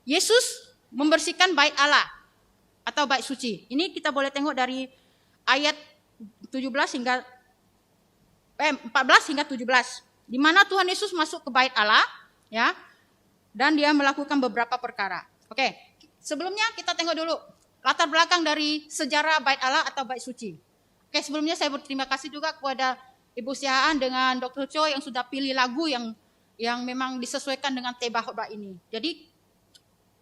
Yesus membersihkan bait Allah atau bait suci. Ini kita boleh tengok dari ayat 14 hingga 17, di mana Tuhan Yesus masuk ke bait Allah, ya, dan dia melakukan beberapa perkara. Oke, sebelumnya kita tengok dulu latar belakang dari sejarah bait Allah atau bait suci. Oke, sebelumnya saya berterima kasih juga kepada Ibu Sihaan dengan Dr. Cho yang sudah pilih lagu yang memang disesuaikan dengan tema khotbah ini. Jadi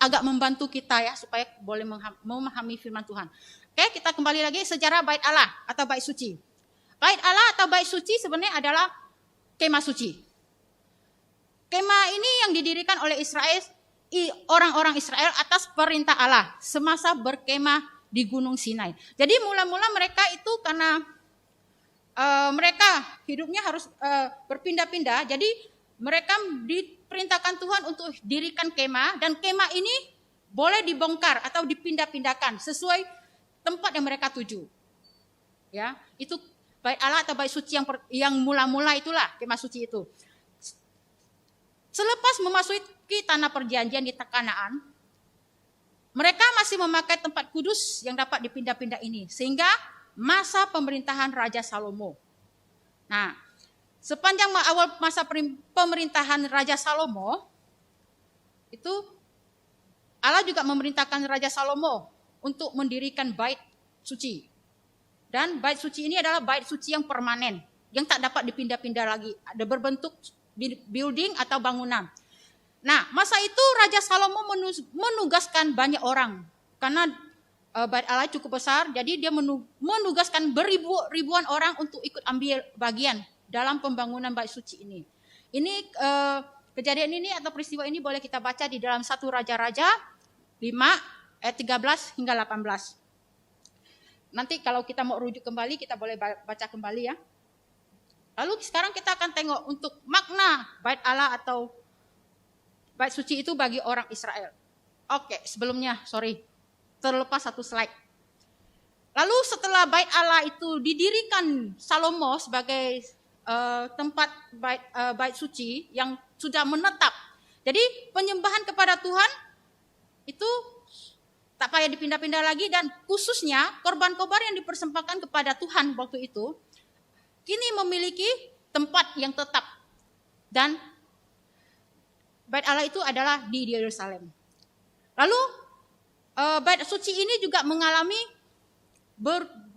agak membantu kita ya supaya boleh memahami firman Tuhan. Oke, kita kembali lagi sejarah bait Allah atau bait suci. Bait Allah atau bait suci sebenarnya adalah kemah suci. Kemah ini yang didirikan oleh orang-orang Israel atas perintah Allah semasa berkemah di Gunung Sinai. Jadi mula-mula mereka itu karena mereka hidupnya harus berpindah-pindah, jadi mereka diperintahkan Tuhan untuk dirikan kemah, dan kemah ini boleh dibongkar atau dipindah-pindahkan sesuai tempat yang mereka tuju. Ya, itu bait Allah atau bait suci yang mula-mula itulah kemah suci itu. Selepas memasuki tanah perjanjian di Kanaan, mereka masih memakai tempat kudus yang dapat dipindah-pindah ini sehingga masa pemerintahan Raja Salomo. Nah, sepanjang awal masa pemerintahan Raja Salomo, itu Allah juga memerintahkan Raja Salomo untuk mendirikan bait suci. Dan bait suci ini adalah bait suci yang permanen, yang tak dapat dipindah-pindah lagi, ada berbentuk building atau bangunan. Nah, masa itu Raja Salomo menugaskan banyak orang, karena bait Allah cukup besar, jadi dia menugaskan ribuan orang untuk ikut ambil bagian dalam pembangunan bait suci ini. Ini kejadian ini atau peristiwa ini boleh kita baca di dalam 1 Raja-Raja 5 ayat 13 hingga 18. Nanti kalau kita mau rujuk kembali kita boleh baca kembali ya. Lalu sekarang kita akan tengok untuk makna bait Allah atau bait suci itu bagi orang Israel. Oke, sebelumnya terlepas satu slide. Lalu setelah bait Allah itu didirikan Salomo sebagai tempat bait suci yang sudah menetap. Jadi penyembahan kepada Tuhan itu tak payah dipindah-pindah lagi, dan khususnya korban-korban yang dipersembahkan kepada Tuhan waktu itu kini memiliki tempat yang tetap, dan bait Allah itu adalah di Yerusalem. Lalu bait suci ini juga mengalami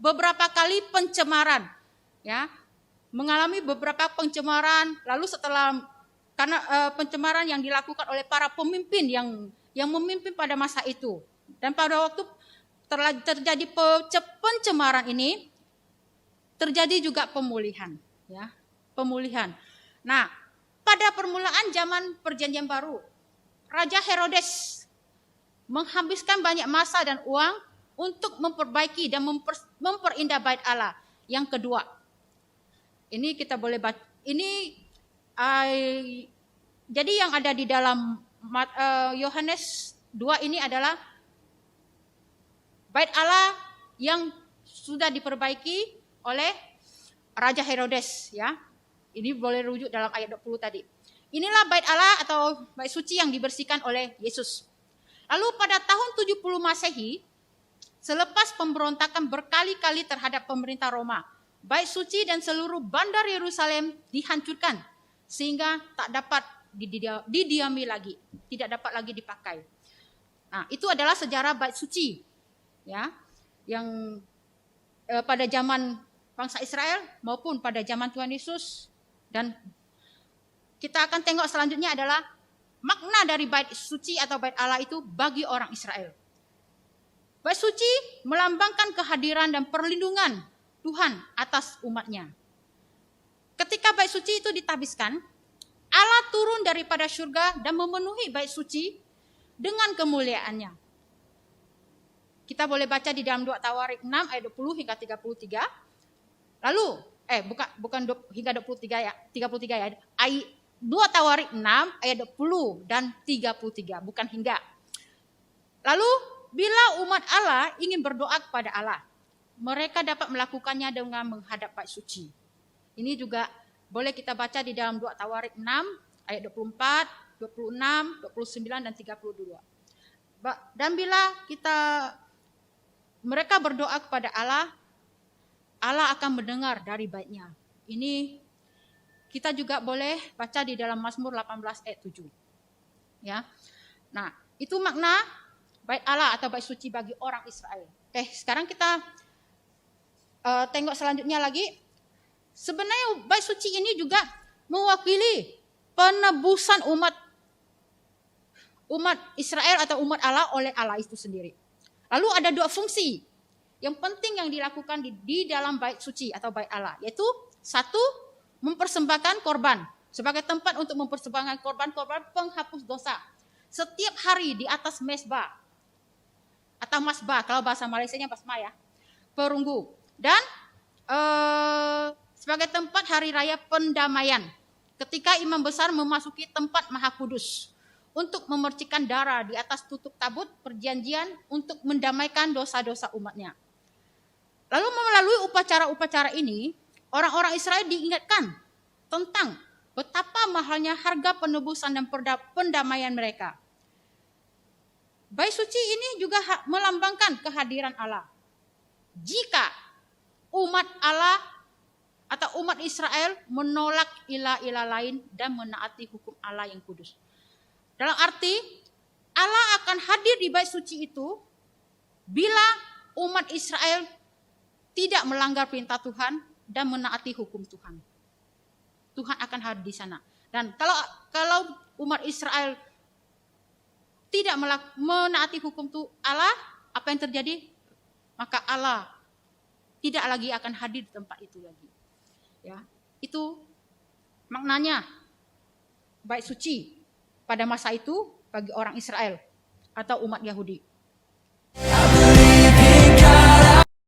beberapa kali pencemaran, ya, mengalami beberapa pencemaran. Lalu setelah karena pencemaran yang dilakukan oleh para pemimpin yang memimpin pada masa itu, dan pada waktu terjadi pencemaran ini terjadi juga pemulihan, ya, pemulihan. Nah, pada permulaan zaman Perjanjian Baru, Raja Herodes menghabiskan banyak masa dan uang untuk memperbaiki dan memperindah bait Allah yang kedua. Ini kita boleh baca. Ini jadi yang ada di dalam Yohanes 2 ini adalah bait Allah yang sudah diperbaiki oleh Raja Herodes, ya. Ini boleh rujuk dalam ayat 20 tadi. Inilah bait Allah atau bait suci yang dibersihkan oleh Yesus. Lalu pada tahun 70 Masehi, selepas pemberontakan berkali-kali terhadap pemerintah Roma, bait suci dan seluruh bandar Yerusalem dihancurkan sehingga tak dapat didiami lagi, tidak dapat lagi dipakai. Nah, itu adalah sejarah bait suci, ya, yang pada zaman bangsa Israel maupun pada zaman Tuhan Yesus. Dan kita akan tengok selanjutnya adalah makna dari bait suci atau bait Allah itu bagi orang Israel. Bait suci melambangkan kehadiran dan perlindungan Tuhan atas umatnya. Ketika bait suci itu ditabiskan, Allah turun daripada surga dan memenuhi bait suci dengan kemuliaannya. Kita boleh baca di dalam 2 Tawarik 6 ayat 20 hingga 33. Lalu bukan hingga 23 ya, 33 ya. 2 Tawarik 6 ayat 20 dan 33, bukan hingga. Lalu bila umat Allah ingin berdoa kepada Allah, mereka dapat melakukannya dengan menghadap bait suci. Ini juga boleh kita baca di dalam 2 Tawarik 6 ayat 24, 26, 29 dan 32. Dan bila mereka berdoa kepada Allah, Allah akan mendengar dari baitnya. Ini kita juga boleh baca di dalam Mazmur 18 ayat 7. Ya. Nah, itu makna bait Allah atau bait suci bagi orang Israel. Oke, sekarang kita tengok selanjutnya lagi. Sebenarnya bait suci ini juga mewakili penebusan umat Israel atau umat Allah oleh Allah itu sendiri. Lalu ada dua fungsi yang penting yang dilakukan di dalam bait suci atau bait Allah, yaitu satu, mempersembahkan korban sebagai tempat untuk mempersembahkan korban penghapus dosa setiap hari di atas mezbah atau masbah, kalau bahasa Malaysianya basma ya, perunggu, dan sebagai tempat hari raya pendamaian ketika imam besar memasuki tempat maha kudus untuk memercikan darah di atas tutup tabut perjanjian untuk mendamaikan dosa-dosa umatnya. Lalu melalui upacara-upacara ini, orang-orang Israel diingatkan tentang betapa mahalnya harga penebusan dan pendamaian mereka. Bait suci ini juga melambangkan kehadiran Allah. Jika umat Allah atau umat Israel menolak ilah-ilah lain dan menaati hukum Allah yang kudus. Dalam arti, Allah akan hadir di bait suci itu bila umat Israel tidak melanggar perintah Tuhan dan menaati hukum Tuhan. Tuhan akan hadir di sana. Dan kalau umat Israel tidak menaati hukum Allah, apa yang terjadi? Maka Allah tidak lagi akan hadir di tempat itu lagi. Ya, itu maknanya bait suci pada masa itu bagi orang Israel atau umat Yahudi.